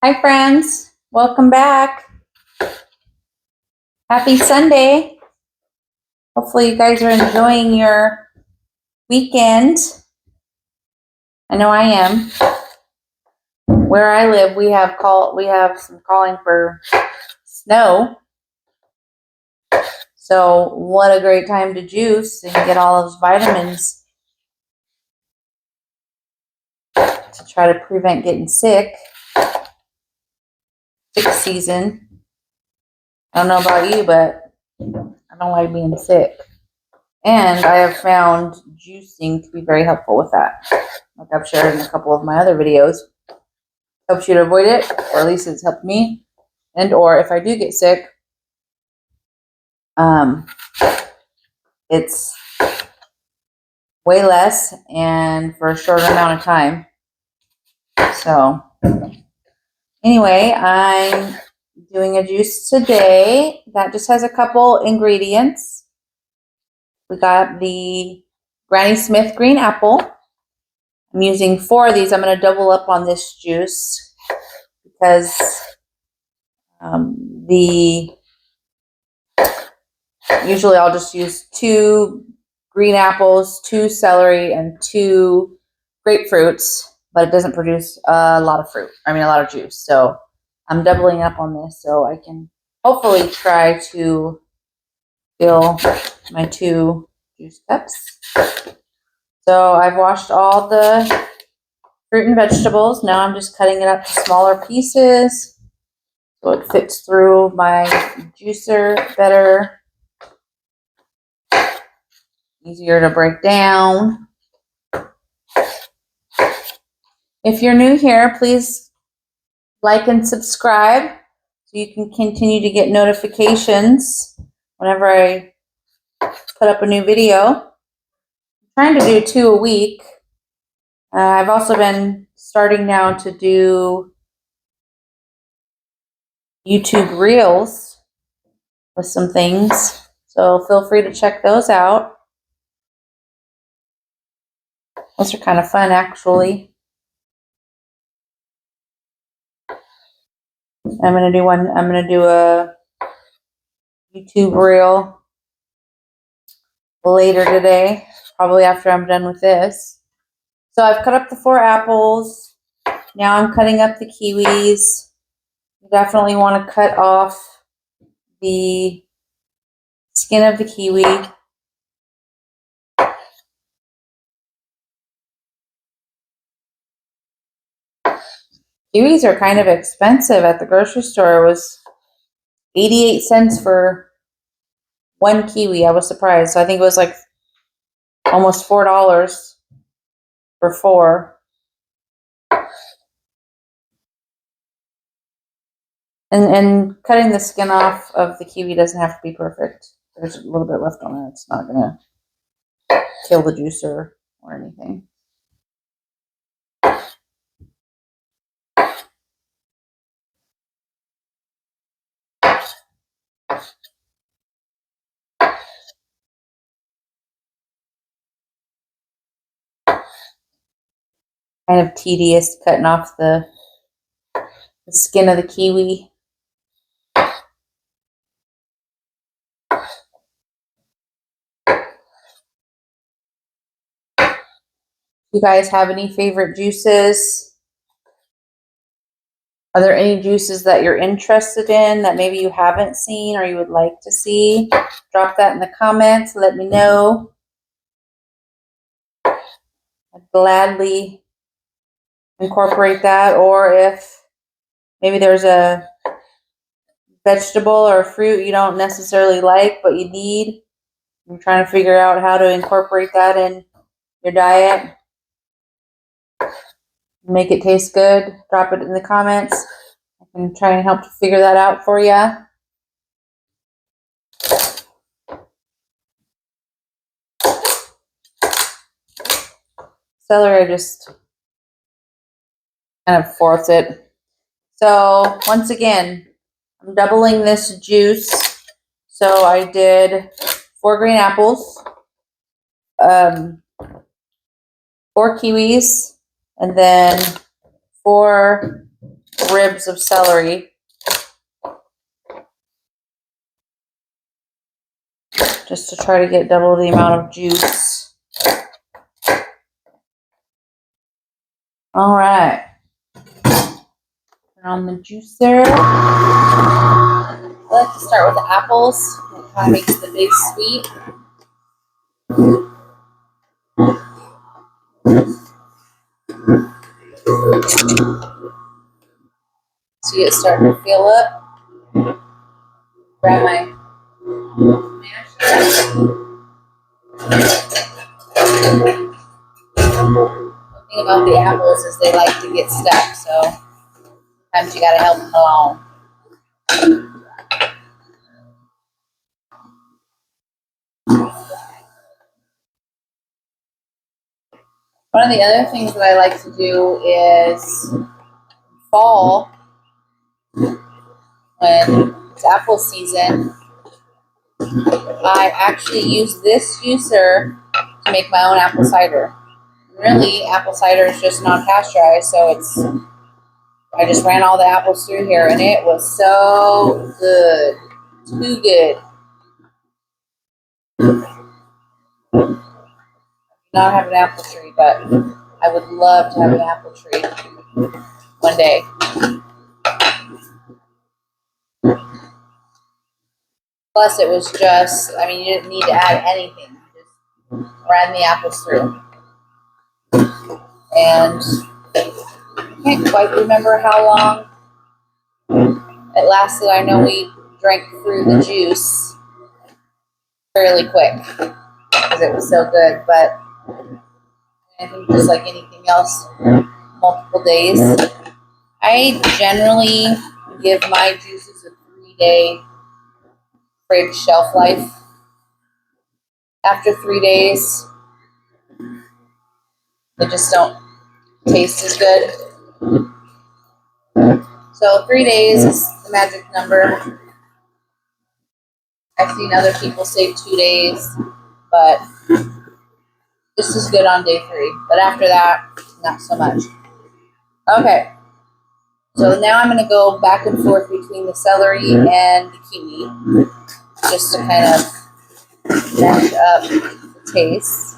Hi, friends. Welcome back. Happy Sunday. Hopefully, you guys are enjoying your weekend. I know I am. Where I live, we have some calling for snow. So, what a great time to juice and get all those vitamins to try to prevent getting sick. Sick season. I don't know about you, but I don't like being sick. And I have found juicing to be very helpful with that. Like I've shared in a couple of my other videos. Helps you to avoid it, or at least it's helped me. And or if I do get sick, it's way less and for a shorter amount of time. So anyway, I'm doing a juice today that just has a couple ingredients. We got the Granny Smith green apple. I'm using 4 of these. I'm going to double up on this juice because usually I'll just use 2 green apples, 2 celery, and 2 grapefruits, but it doesn't produce a lot of juice. So I'm doubling up on this so I can hopefully try to fill my 2 juice cups. So I've washed all the fruit and vegetables. Now I'm just cutting it up to smaller pieces so it fits through my juicer better. Easier to break down. If you're new here, please like and subscribe so you can continue to get notifications whenever I put up a new video. I'm trying to do 2 a week. I've also been starting now to do YouTube Reels with some things, so feel free to check those out. Those are kind of fun, actually. I'm going to do a YouTube Reel later today, probably after I'm done with this. So I've cut up the 4 apples. Now I'm cutting up the kiwis. You definitely want to cut off the skin of the kiwi. Kiwis are kind of expensive at the grocery store. It was 88 cents for 1 kiwi. I was surprised. So I think it was like almost $4 for 4. And cutting the skin off of the kiwi doesn't have to be perfect. There's a little bit left on it. It's not going to kill the juicer or anything. Kind of tedious cutting off the skin of the kiwi. You guys have any favorite juices? Are there any juices that you're interested in that maybe you haven't seen or you would like to see? Drop that in the comments. Let me know. I'd gladly incorporate that. Or if maybe there's a vegetable or fruit you don't necessarily like but you need, you're trying to figure out how to incorporate that in your diet, make it taste good, drop it in the comments. I can try and help to figure that out for you. Celery, I just kind of force it. So once again, I'm doubling this juice. So I did 4 green apples, 4 kiwis, and then 4 ribs of celery. Just to try to get double the amount of juice. All right. Turn on the juicer. I like to start with the apples. It kind of makes the base sweet. See it starting to fill up. Grab my masher. The thing about the apples is they like to get stuck, so sometimes you gotta help them along. One of the other things that I like to do is fall, when it's apple season, I actually use this juicer to make my own apple cider. Really, apple cider is just non-pasteurized, so I just ran all the apples through here, and it was so good. Too good. I do not have an apple tree, but I would love to have an apple tree one day. Plus, it was just, I mean, you didn't need to add anything. You just ran the apples through. And I can't quite remember how long it lasted. I know we drank through the juice fairly quick because it was so good, but I think just like anything else, multiple days. I generally give my juices a 3-day fridge shelf life. After 3 days, they just don't taste as good. So 3 days is the magic number. I've seen other people say 2 days, but this is good on day 3. But after that, not so much. Okay. So now I'm going to go back and forth between the celery and the kiwi, just to kind of match up the taste.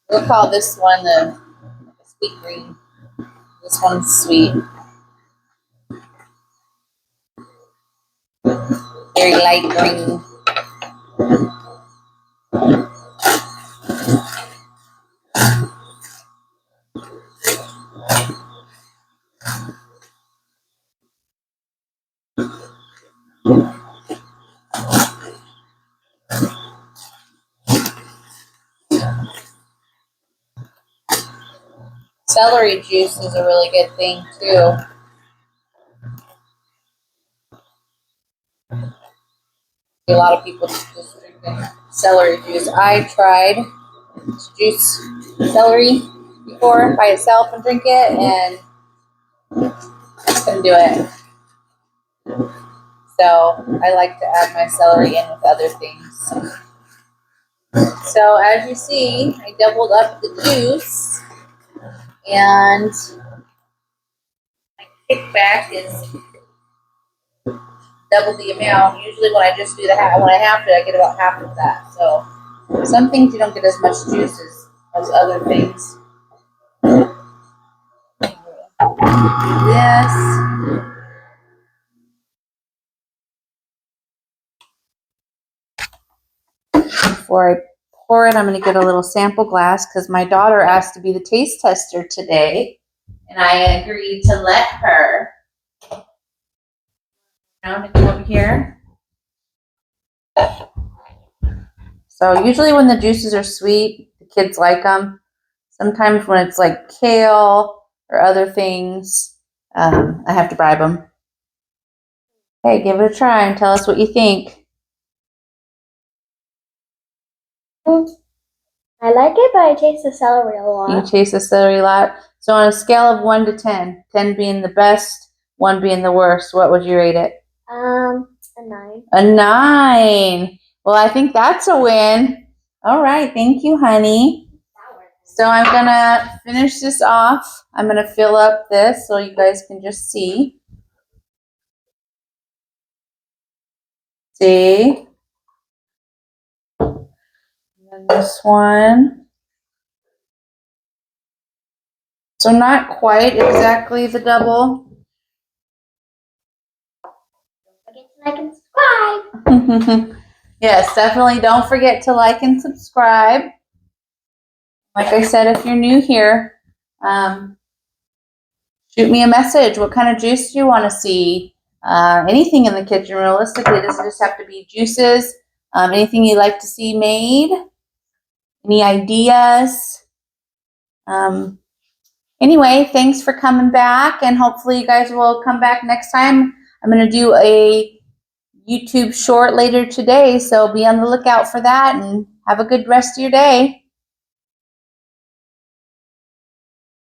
We'll call this one the sweet green. This one's sweet. Very light green. Celery juice is a really good thing too. A lot of people just drinking celery juice. I tried to juice celery before by itself and drink it, and I couldn't do it. So I like to add my celery in with other things. So as you see, I doubled up the juice, and my kickback is double the amount. Usually when I just do when I have to, I get about half of that. So some things you don't get as much juice as other things. This. Before I pour it, I'm going to get a little sample glass because my daughter asked to be the taste tester today, and I agreed to let her. Now I'm going to come over here. So usually when the juices are sweet, the kids like them. Sometimes when it's like kale or other things, I have to bribe them. Hey, give it a try and tell us what you think. I like it, but I taste the celery a lot. You taste the celery a lot. So on a scale of 1 to 10, 10 being the best, 1 being the worst, what would you rate it? A 9. A 9. Well, Well, I think that's a win. All right. Thank you, honey. So I'm going to finish this off. I'm going to fill up this so you guys can just see. See? And then this one. So not quite exactly the double. Don't forget to like and subscribe. Yes, definitely don't forget to like and subscribe. Like I said, if you're new here, shoot me a message. What kind of juice do you want to see? Anything in the kitchen, realistically. It doesn't just have to be juices. Anything you'd like to see made? Any ideas? Anyway, thanks for coming back, and hopefully you guys will come back next time. I'm going to do a YouTube short later today, so be on the lookout for that, and have a good rest of your day.